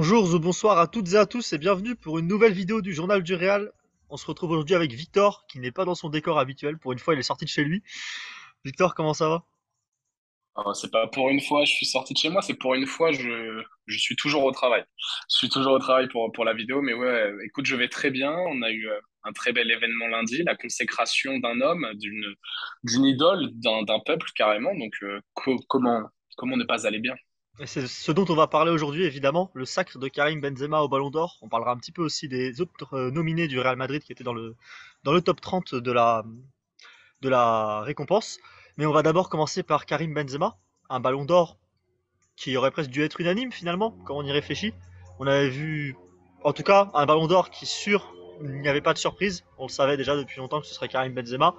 Bonjour ou bonsoir à toutes et à tous et bienvenue pour une nouvelle vidéo du Journal du Réal. On se retrouve aujourd'hui avec Victor qui n'est pas dans son décor habituel. Pour une fois, il est sorti de chez lui. Victor, comment ça va? C'est pas pour une fois, je suis sorti de chez moi, c'est pour une fois, je suis toujours au travail. Je suis toujours au travail pour la vidéo, mais ouais, écoute, je vais très bien. On a eu un très bel événement lundi, la consécration d'un homme, d'une idole, d'un peuple carrément. Donc, comment ne pas aller bien? Et c'est ce dont on va parler aujourd'hui, évidemment, le sacre de Karim Benzema au Ballon d'Or. On parlera un petit peu aussi des autres nominés du Real Madrid qui étaient dans le top 30 de la récompense. Mais on va d'abord commencer par Karim Benzema, un Ballon d'Or qui aurait presque dû être unanime finalement, quand on y réfléchit. On avait vu, en tout cas, un Ballon d'Or qui sûr, il n'y avait pas de surprise. On le savait déjà depuis longtemps que ce serait Karim Benzema.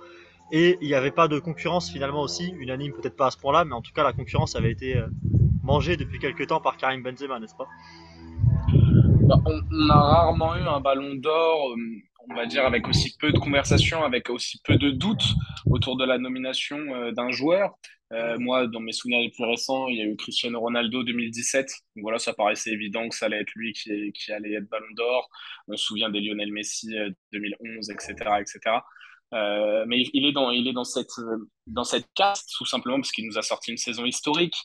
Et il n'y avait pas de concurrence finalement aussi, unanime peut-être pas à ce point-là, mais en tout cas la concurrence avait été mangée depuis quelques temps par Karim Benzema, n'est-ce pas? Bah, on a rarement eu un ballon d'or, on va dire, avec aussi peu de conversations, avec aussi peu de doutes autour de la nomination d'un joueur. Moi, dans mes souvenirs les plus récents, il y a eu Cristiano Ronaldo 2017. Donc voilà, ça paraissait évident que ça allait être lui qui allait être ballon d'or. On se souvient des Lionel Messi 2011, etc., etc. Mais il est dans cette caste, tout simplement parce qu'il nous a sorti une saison historique,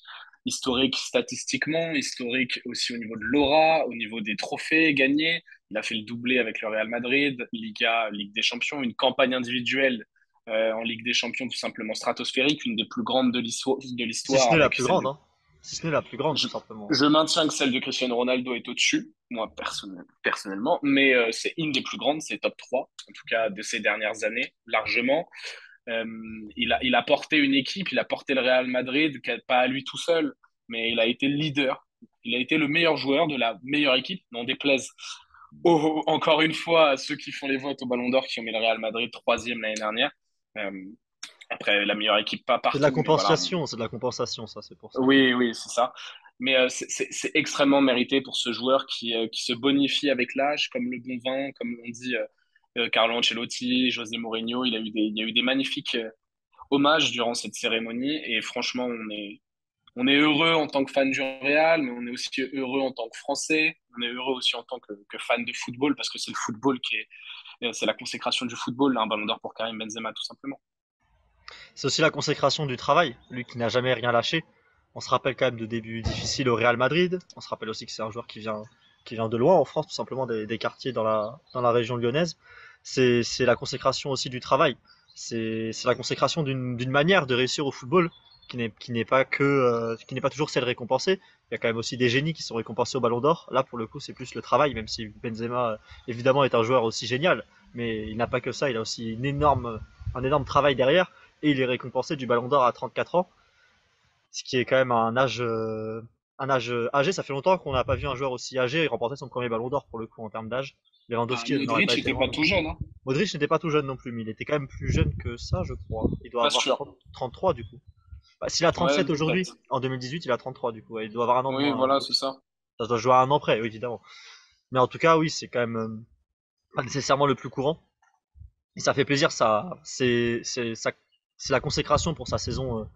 historique statistiquement, historique aussi au niveau de l'aura, au niveau des trophées gagnés. Il a fait le doublé avec le Real Madrid, Liga, Ligue des Champions, une campagne individuelle en Ligue des Champions tout simplement stratosphérique, une des plus grandes de Si ce l'histoire n'est la avec plus celle grande, de... hein. Si ce n'est la plus grande, Je, tout simplement. je maintiens que celle de Cristiano Ronaldo est au-dessus, moi personnellement, mais c'est une des plus grandes, c'est top 3 en tout cas de ces dernières années, largement. Euh, il a porté une équipe, il a porté le Real Madrid, pas à lui tout seul, mais il a été le leader. Il a été le meilleur joueur de la meilleure équipe, n'en déplaise encore une fois à ceux qui font les votes au Ballon d'Or qui ont mis le Real Madrid troisième l'année dernière. Euh, Après, la meilleure équipe, pas C'est de la partout, mais voilà. compensation, c'est de la compensation, ça, c'est pour ça. Oui, oui, c'est ça. Mais c'est extrêmement mérité pour ce joueur qui se bonifie avec l'âge, comme le bon vin, comme l'ont dit Carlo Ancelotti, José Mourinho. Il y a eu des magnifiques hommage durant cette cérémonie. Et franchement, on est heureux en tant que fan du Real, mais on est aussi heureux en tant que Français. On est heureux aussi en tant que fan de football, parce que c'est le football c'est la consécration du football, un ballon d'or pour Karim Benzema, tout simplement. C'est aussi la consécration du travail, lui qui n'a jamais rien lâché. On se rappelle quand même de débuts difficiles au Real Madrid. On se rappelle aussi que c'est un joueur qui vient de loin en France, tout simplement des quartiers dans la région lyonnaise. C'est la consécration aussi du travail. C'est la consécration d'une manière de réussir au football qui n'est pas toujours celle récompensée. Il y a quand même aussi des génies qui sont récompensés au Ballon d'Or. Là, pour le coup, c'est plus le travail, même si Benzema, évidemment, est un joueur aussi génial. Mais il n'a pas que ça, il a aussi un énorme travail derrière et il est récompensé du Ballon d'Or à 34 ans, ce qui est quand même un âge âgé. Ça fait longtemps qu'on n'a pas vu un joueur aussi âgé remporter son premier Ballon d'Or pour le coup en termes d'âge. Bah, Lewandowski n'aurait pas Modric été n'était loin pas non tout plus. jeune, hein. Modric n'était pas tout jeune non plus, mais il était quand même plus jeune que ça, je crois. Il doit Pas avoir sûr. 33 du coup. Bah, s'il a Ouais, 37 aujourd'hui, peut-être. en 2018, il a 33 du coup. Ouais, il doit avoir un an de Oui, moins, voilà, c'est Modric. ça. Ça doit jouer à un an près, oui, évidemment. Mais en tout cas, oui, c'est quand même pas nécessairement le plus courant. Et ça fait plaisir, c'est la consécration pour sa saison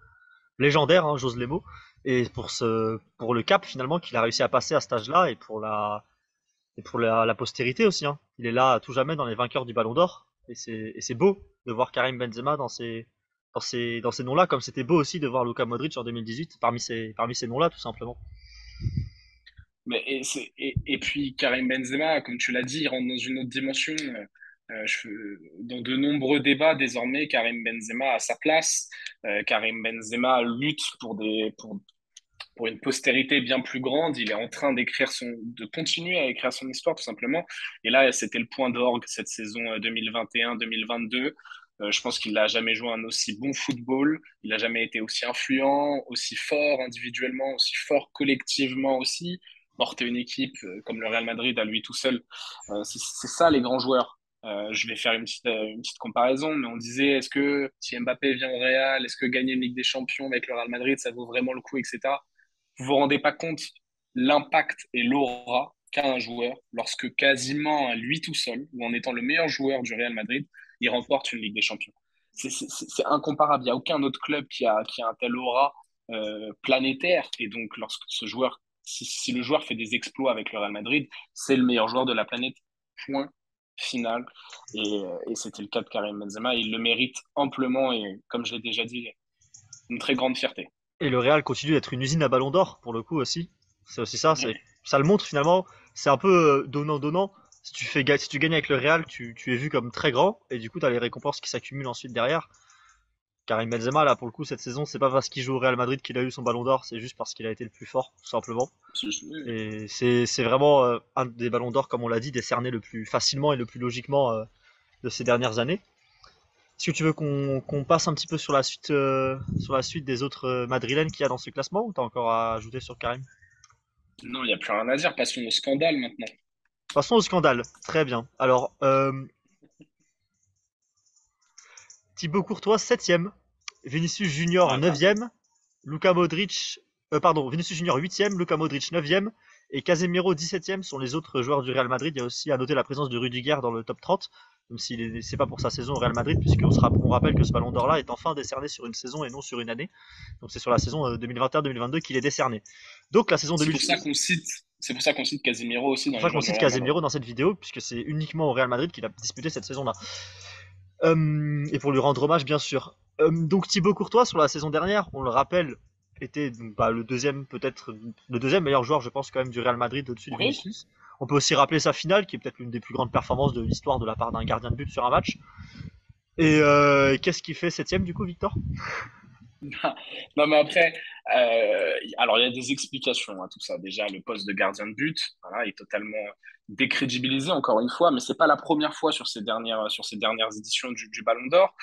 légendaire, hein, j'ose les mots, et pour le cap finalement qu'il a réussi à passer à cet âge-là et pour la postérité aussi. Hein. Il est là à tout jamais dans les vainqueurs du Ballon d'Or, et c'est beau de voir Karim Benzema dans ces noms-là, comme c'était beau aussi de voir Luka Modric en 2018 parmi ces noms-là, tout simplement. Et puis Karim Benzema, comme tu l'as dit, il rentre dans une autre dimension. Dans de nombreux débats désormais, Karim Benzema a sa place. Karim Benzema lutte pour une postérité bien plus grande. Il est en train de continuer à écrire son histoire tout simplement. Et là, c'était le point d'orgue cette saison 2021-2022. Je pense qu'il n'a jamais joué un aussi bon football. Il n'a jamais été aussi influent, aussi fort individuellement, aussi fort collectivement aussi. Porter une équipe comme le Real Madrid à lui tout seul, c'est ça les grands joueurs. Je vais faire une petite comparaison, mais on disait, est-ce que si Mbappé vient au Real, est-ce que gagner une Ligue des Champions avec le Real Madrid, ça vaut vraiment le coup, etc. Vous vous rendez pas compte l'impact et l'aura qu'a un joueur lorsque quasiment à lui tout seul, ou en étant le meilleur joueur du Real Madrid, il remporte une Ligue des Champions. C'est incomparable. Il n'y a aucun autre club qui a un tel aura planétaire. Et donc, lorsque ce joueur Si le joueur fait des exploits avec le Real Madrid, c'est le meilleur joueur de la planète. Point final. Et c'était le cas de Karim Benzema. Il le mérite amplement et, comme je l'ai déjà dit, une très grande fierté. Et le Real continue d'être une usine à Ballon d'Or pour le coup aussi. C'est aussi ça, Oui. ça le montre finalement. C'est un peu donnant-donnant. Si tu gagnes avec le Real, tu es vu comme très grand et du coup tu as les récompenses qui s'accumulent ensuite derrière. Karim Benzema là pour le coup cette saison, c'est pas parce qu'il joue au Real Madrid qu'il a eu son Ballon d'Or, c'est juste parce qu'il a été le plus fort tout simplement. Et c'est vraiment un des Ballons d'Or comme on l'a dit décerné le plus facilement et le plus logiquement de ces dernières années. Est-ce que tu veux qu'on passe un petit peu sur la suite des autres madrilènes qu'il y a dans ce classement ou t'as encore à ajouter sur Karim? Non, il n'y a plus rien à dire. Passons au scandale maintenant. Passons au scandale. Très bien. Alors, Thibaut Courtois, 7ème. Vinicius Junior, Voilà. 9ème. Luka Modric, pardon, Vinicius Junior, 8ème. Luka Modric, 9ème. Et Casemiro, 17ème sont les autres joueurs du Real Madrid. Il y a aussi à noter la présence de Rudiger dans le top 30, même si c'est pas pour sa saison au Real Madrid, on rappelle que ce ballon d'or là est enfin décerné sur une saison et non sur une année. Donc c'est sur la saison 2021-2022 qu'il est décerné. Donc la saison C'est pour ça 2006, qu'on cite, c'est pour ça qu'on cite Casemiro aussi c'est dans pour les ça qu'on joueurs du cite Real Madrid. Casemiro dans cette vidéo, puisque c'est uniquement au Real Madrid qu'il a disputé cette saison-là. Et pour lui rendre hommage, bien sûr. Donc Thibaut Courtois, sur la saison dernière, on le rappelle, était le deuxième, peut-être le deuxième meilleur joueur, je pense, quand même, du Real Madrid au-dessus de Oui. Vinicius. On peut aussi rappeler sa finale, qui est peut-être l'une des plus grandes performances de l'histoire de la part d'un gardien de but sur un match. Et qu'est-ce qui fait septième, du coup, Victor? Non, mais après, alors il y a des explications à tout ça. Déjà, le poste de gardien de but, voilà, est totalement décrédibilisé encore une fois, mais c'est pas la première fois sur ces dernières éditions du Ballon d'Or.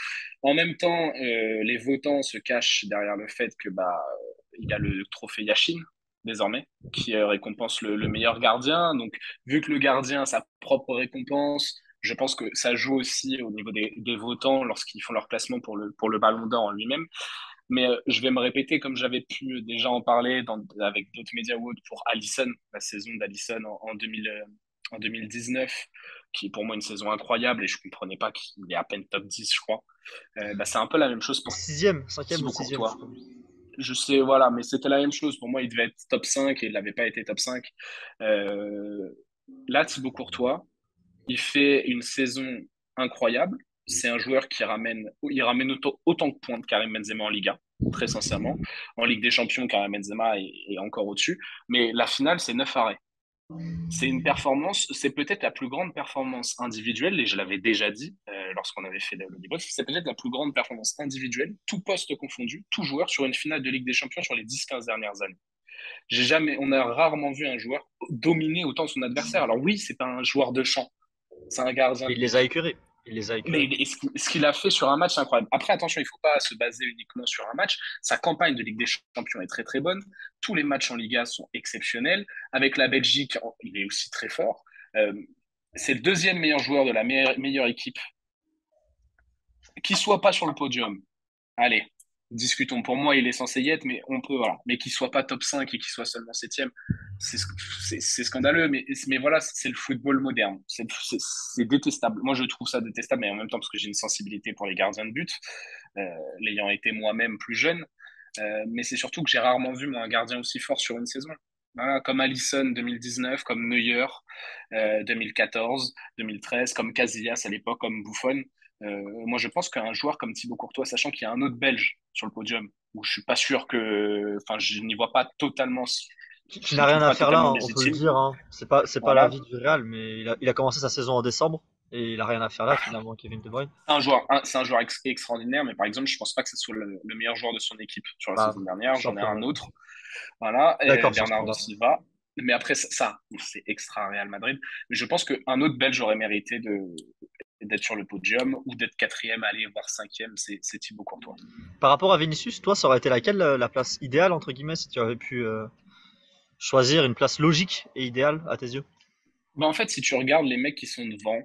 En même temps, les votants se cachent derrière le fait que bah il y a le trophée Yashin désormais qui récompense le meilleur gardien. Donc, vu que le gardien a sa propre récompense, je pense que ça joue aussi au niveau des votants lorsqu'ils font leur classement pour le Ballon d'Or en lui-même. Mais je vais me répéter comme j'avais pu déjà en parler avec d'autres médias ou autres pour Allison, la saison d'Allison en 2019, qui est pour moi une saison incroyable et je comprenais pas qu'il est à peine top 10, je crois. Bah, c'est un peu la même chose pour Sixième, cinquième ou Thibaut sixième, je Courtois. crois. Je sais, voilà, mais c'était la même chose. Pour moi, il devait être top 5 et il n'avait pas été top 5. Euh, Là, Thibaut Courtois, il fait une saison incroyable. C'est un joueur il ramène autant de points de Karim Benzema en Liga, très sincèrement. En Ligue des Champions, Karim Benzema est encore au-dessus. Mais la finale, c'est 9 arrêts. C'est une performance, c'est peut-être la plus grande performance individuelle, et je l'avais déjà dit lorsqu'on avait fait le débrief, c'est peut-être la plus grande performance individuelle, tout poste confondu, tout joueur sur une finale de Ligue des Champions sur les 10-15 dernières années. On a rarement vu un joueur dominer autant son adversaire. Alors oui, c'est pas un joueur de champ, c'est un gardien de Il les a but. écœurés. Il les a Mais écœurés. ce qu'il a fait sur un match, c'est incroyable. Après, attention, il ne faut pas se baser uniquement sur un match. Sa campagne de Ligue des Champions est très très bonne. Tous les matchs en Liga sont exceptionnels. Avec la Belgique, il est aussi très fort. Euh, c'est le deuxième meilleur joueur de la meilleure équipe. Qui soit pas sur le podium, allez, discutons. Pour moi, il est censé y être, mais on peut, voilà. Mais qu'il soit pas top 5 et qu'il soit seulement septième, c'est c'est scandaleux. Mais voilà, c'est le football moderne. C'est détestable. Moi, je trouve ça détestable, mais en même temps, parce que j'ai une sensibilité pour les gardiens de but, euh, l'ayant été moi-même plus jeune. Mais c'est surtout que j'ai rarement vu moi, un gardien aussi fort sur une saison. Voilà, comme Alisson 2019, comme Neuer 2014, 2013, comme Casillas à l'époque, comme Buffon. Moi, je pense qu'un joueur comme Thibaut Courtois, sachant qu'il y a un autre Belge sur le podium, où je suis pas sûr que, enfin, je n'y vois pas totalement, Qui je n'a le rien trouve à pas faire là, totalement hein, on peut le légitime. dire. Hein. C'est pas Voilà, l'avis du Real, mais il a commencé sa saison en décembre et il a rien à faire là finalement, Kevin De Bruyne. c'est un joueur extraordinaire, mais par exemple, je pense pas que ce soit le meilleur joueur de son équipe sur la Bah, saison tout dernière. J'en ai un simplement. autre. Voilà, D'accord sur ce Bernardo point-là. Silva. Mais après, c'est extra Real Madrid. Mais je pense qu'un autre Belge aurait mérité d'être sur le podium ou d'être quatrième, aller voir cinquième, c'est Thibaut Courtois. Par rapport à Vinicius, toi, ça aurait été laquelle la place idéale entre guillemets si tu avais pu choisir une place logique et idéale à tes yeux? Ben, en fait, si tu regardes les mecs qui sont devant,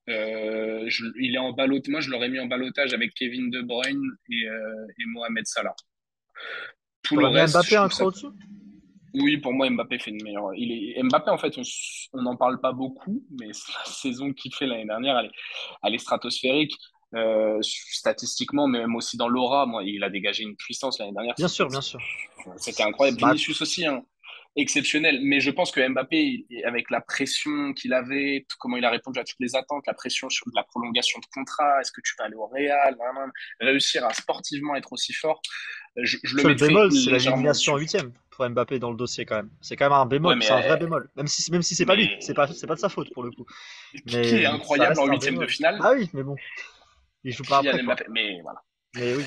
il est en ballot. Moi, je l'aurais mis en balotage avec Kevin De Bruyne et Mohamed Salah. Tout le T'aurais mis reste, Mbappé je un trouve cran ça. au-dessus? Oui, pour moi, Mbappé fait une meilleure. Mbappé, en fait, on n'en parle pas beaucoup, mais la saison qu'il fait l'année dernière, elle est stratosphérique. Statistiquement, mais même aussi dans l'aura, moi, il a dégagé une puissance l'année dernière. Bien sûr, bien sûr. C'était incroyable. Bah, Vinicius aussi, hein. exceptionnel. Mais je pense que Mbappé, avec la pression qu'il avait, comment il a répondu à toutes les attentes, la pression sur la prolongation de contrat, est-ce que tu vas aller au Real, réussir à sportivement être aussi fort, je le Seul mettrais bémol, c'est légèrement l'élimination en au-dessus. huitième pour Mbappé dans le dossier quand même. C'est quand même un Ouais, bémol, c'est un vrai bémol. Même si c'est pas lui, mais c'est pas de sa faute pour le coup. qui est Mais ça incroyable en reste un huitième de bémol. finale? Ah oui, mais bon, il joue pas après Kylian quoi. Mbappé. Mais voilà. Mais oui.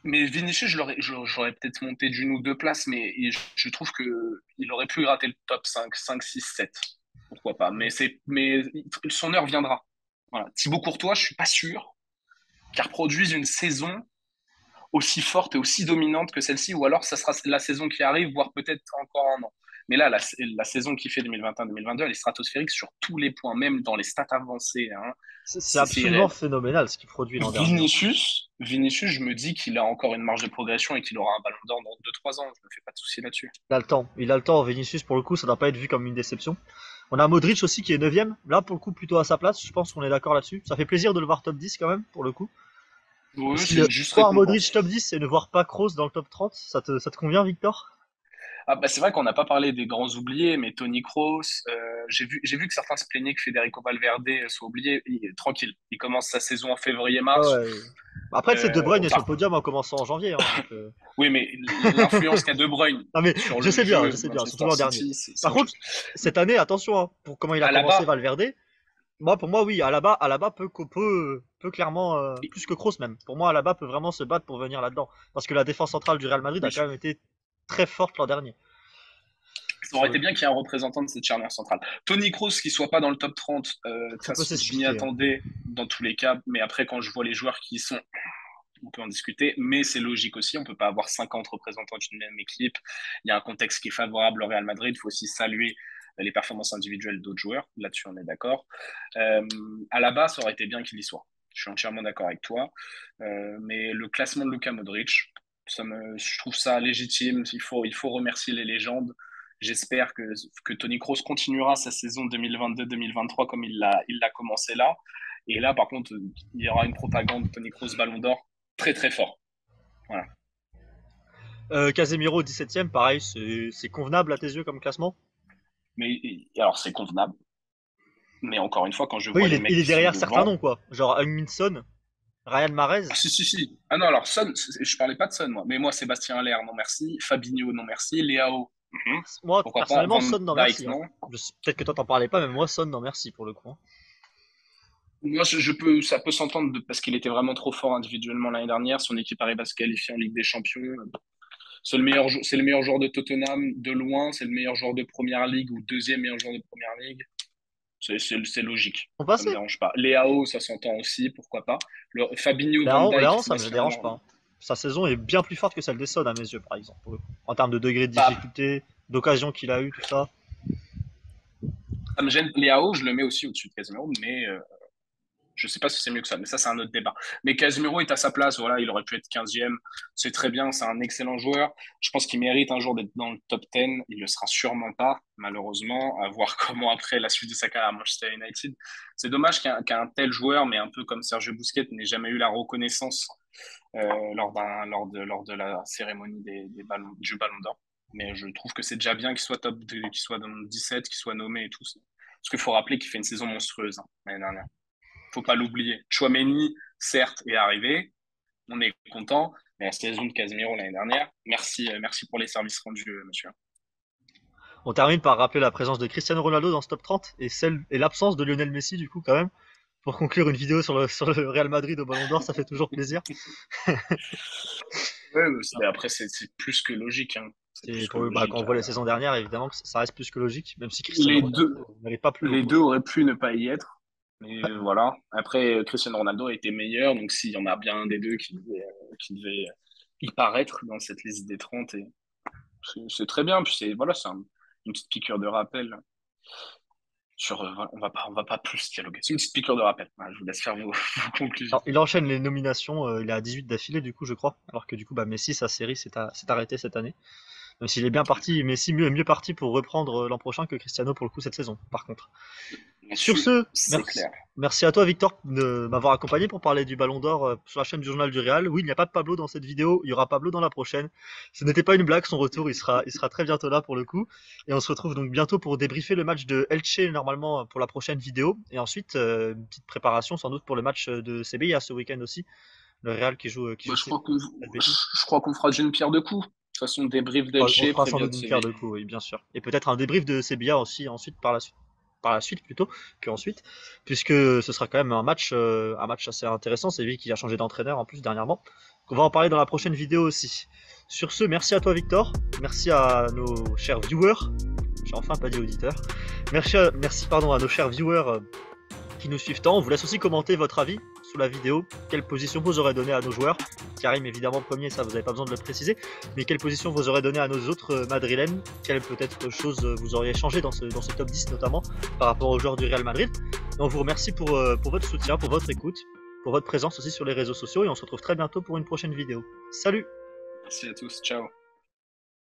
Mais Vinicius, j'aurais peut-être monté d'une ou deux places, mais je trouve que il aurait pu gratter le top 5, 6, 7. Pourquoi pas. Mais son heure viendra. Voilà. Thibaut Courtois, je suis pas sûr qu'il reproduise une saison aussi forte et aussi dominante que celle-ci, ou alors ça sera la saison qui arrive, voire peut-être encore un an. Mais là, la saison qui fait 2021-2022, elle est stratosphérique sur tous les points, même dans les stats avancées, hein. C'est C'est absolument réel. phénoménal ce qu'il produit l'an dernier, hein. Vinicius, je me dis qu'il a encore une marge de progression et qu'il aura un ballon d'or dans 2 3 ans. Je me fais pas de soucis là-dessus. Il a le temps. Il a le temps. Vinicius, pour le coup, ça doit pas être vu comme une déception. On a Modric aussi qui est 9ème. Là, pour le coup, plutôt à sa place. Je pense qu'on est d'accord là-dessus. Ça fait plaisir de le voir top 10 quand même, pour le coup. Oui, Si c'est une juste voir Modric récompense. top 10 et ne voir pas Kroos dans le top 30, ça te convient, Victor? Ah, bah, c'est vrai qu'on n'a pas parlé des grands oubliés, mais Tony Kroos, j'ai vu que certains se plaignaient que Federico Valverde soit oublié. Tranquille, il commence sa saison en Ouais, février-mars. ouais. Après, c'est De Bruyne est sur le Par podium en commençant en janvier, hein, donc, Oui, mais l'influence qu'a De Bruyne non mais sur le je jeu de sais bien, surtout Manchester l'an dernier. City, c'est Par autre contre, chose. cette année, attention, hein, pour comment il a À la commencé bas, Valverde, pour moi, oui, Alaba peut clairement, plus que Kroos même. Pour moi, Alaba peut vraiment se battre pour venir là-dedans. Parce que la défense centrale du Real Madrid a quand oui, même été très forte l'an dernier. ça Sur aurait le été bien qu'il y ait un représentant de cette charnière centrale. Tony Kroos qui soit pas dans le top 30, Ça peut je m'y s'expliquer, hein. attendais dans tous les cas, mais après quand je vois les joueurs qui y sont, on peut en discuter, mais c'est logique aussi, on peut pas avoir 50 représentants d'une même équipe. Il y a un contexte qui est favorable au Real Madrid, il faut aussi saluer les performances individuelles d'autres joueurs, là-dessus on est d'accord. Euh, à la base, ça aurait été bien qu'il y soit. Je suis entièrement d'accord avec toi. Mais le classement de Luka Modric, je trouve ça légitime. Il faut remercier les légendes. J'espère que Tony Kroos continuera sa saison 2022-2023 comme il l'a commencé là. Et là, par contre, il y aura une propagande Tony Kroos Ballon d'Or très très fort. Voilà. Casemiro 17ème, pareil, c'est convenable à tes yeux comme classement? Mais alors, c'est convenable. Mais encore une fois, quand je Oui, vois les mecs il est qui sont derrière certains devant, noms, quoi. Genre Heung-min Son, Ryan Mahrez. ah, si, si, si. Ah non, alors Son, je parlais pas de Son, moi. Mais moi, Sébastien Haller, non merci. Fabinho, non merci. Léao, Moi, pourquoi pas. personnellement, Van Son, non Dijk, merci, hein. non. Peut-être que toi t'en parlais pas, mais moi, Son, non merci pour le coup, hein. Moi, ça peut s'entendre parce qu'il était vraiment trop fort individuellement l'année dernière. Son équipe arrive à se qualifier en Ligue des Champions. C'est le meilleur joueur de Tottenham de loin. C'est le meilleur joueur de Première Ligue ou deuxième meilleur joueur de Première Ligue. C'est logique. On Ça me passait. dérange pas. Léao, ça s'entend aussi, pourquoi pas. Fabinho, Van Dijk et Léandre, ça me Sébastien dérange Haller. pas, hein. Sa saison est bien plus forte que celle des Son à mes yeux, par exemple, pour le coup. En termes de degré de Bah, difficulté, d'occasion qu'il a eu, tout ça. ça me gêne. Léao, je le mets aussi au-dessus de Casemiro, mais je sais pas si c'est mieux que ça, mais ça, c'est un autre débat. Mais Casemiro est à sa place, voilà, il aurait pu être 15e. C'est très bien, c'est un excellent joueur. Je pense qu'il mérite un jour d'être dans le top 10. Il le sera sûrement pas, malheureusement, à voir comment après la suite de sa carrière à Manchester United. C'est dommage qu'un tel joueur, mais un peu comme Sergio Busquets, n'ait jamais eu la reconnaissance lors de la cérémonie du Ballon d'Or. Mais je trouve que c'est déjà bien qu'il soit top 2, qu'il soit dans le 17, qu'il soit nommé et tout. Parce qu'il faut rappeler qu'il fait une saison monstrueuse, hein, l'année dernière. Faut pas l'oublier. Chouameni, certes, est arrivé. On est content. Mais la saison de Casemiro l'année dernière, merci pour les services rendus, monsieur. On termine par rappeler la présence de Cristiano Ronaldo dans ce top 30 et l'absence de Lionel Messi, du coup, quand même. Pour conclure une vidéo sur le Real Madrid au Ballon d'Or, ça fait toujours plaisir. Ouais, mais après, c'est plus que logique, hein. C'est Et plus que quand on logique. voit les saisons dernières, évidemment, que ça reste plus que logique, même si Cristiano Les deux, Ronaldo n'allait pas plus haut, les quoi. deux auraient pu ne pas y être. Mais voilà. Après, Cristiano Ronaldo a été meilleur. Donc, s'il y en a bien un des deux qui devait y paraître dans cette liste des 30, et c'est très bien. Puis, voilà, une petite piqûre de rappel. Voilà, on va pas plus dialoguer. C'est une petite piqûre de rappel. Voilà, je vous laisse faire vos conclusions. Alors, il enchaîne les nominations, il est à 18 d'affilée, du coup, je crois. Alors que, du coup, Messi, sa série s'est arrêtée cette année. Même s'il est bien parti, Messi mieux parti pour reprendre l'an prochain que Cristiano pour le coup cette saison, par contre. Bien Sur sûr, ce, c'est merci, clair. merci à toi Victor de m'avoir accompagné pour parler du Ballon d'Or sur la chaîne du Journal du Real. Oui, il n'y a pas de Pablo dans cette vidéo, il y aura Pablo dans la prochaine. Ce n'était pas une blague, son retour, il sera très bientôt là pour le coup. Et on se retrouve donc bientôt pour débriefer le match de Elche normalement pour la prochaine vidéo. Et ensuite, une petite préparation sans doute pour le match de Sevilla ce week-end aussi. Le Real qui Bah, joue Sevilla, si je dis pas de bêtises. je crois qu'on fera d'une pierre deux coups. De toute façon, débrief On d'Elche, fera sans prévia doute de une pierre Séville. deux coups, oui, bien sûr. Et peut-être un débrief de Sevilla aussi ensuite par la suite plutôt que ensuite, puisque ce sera quand même un match assez intéressant. C'est lui qui a changé d'entraîneur en plus dernièrement. Donc on va en parler dans la prochaine vidéo aussi. Sur ce, merci à toi Victor, merci à nos chers viewers. J'ai enfin pas dit auditeurs. Merci pardon à nos chers viewers qui nous suivent tant. On vous laisse aussi commenter votre avis sous la vidéo. Quelle position vous aurez donné à nos joueurs? Karim évidemment premier, ça vous n'avez pas besoin de le préciser. Mais quelle position vous aurez donné à nos autres madrilènes? Quelle peut-être chose vous auriez changé dans ce top 10 notamment par rapport aux joueurs du Real Madrid? Et on vous remercie pour votre soutien, pour votre écoute, pour votre présence aussi sur les réseaux sociaux et on se retrouve très bientôt pour une prochaine vidéo. Salut! Merci à tous. Ciao.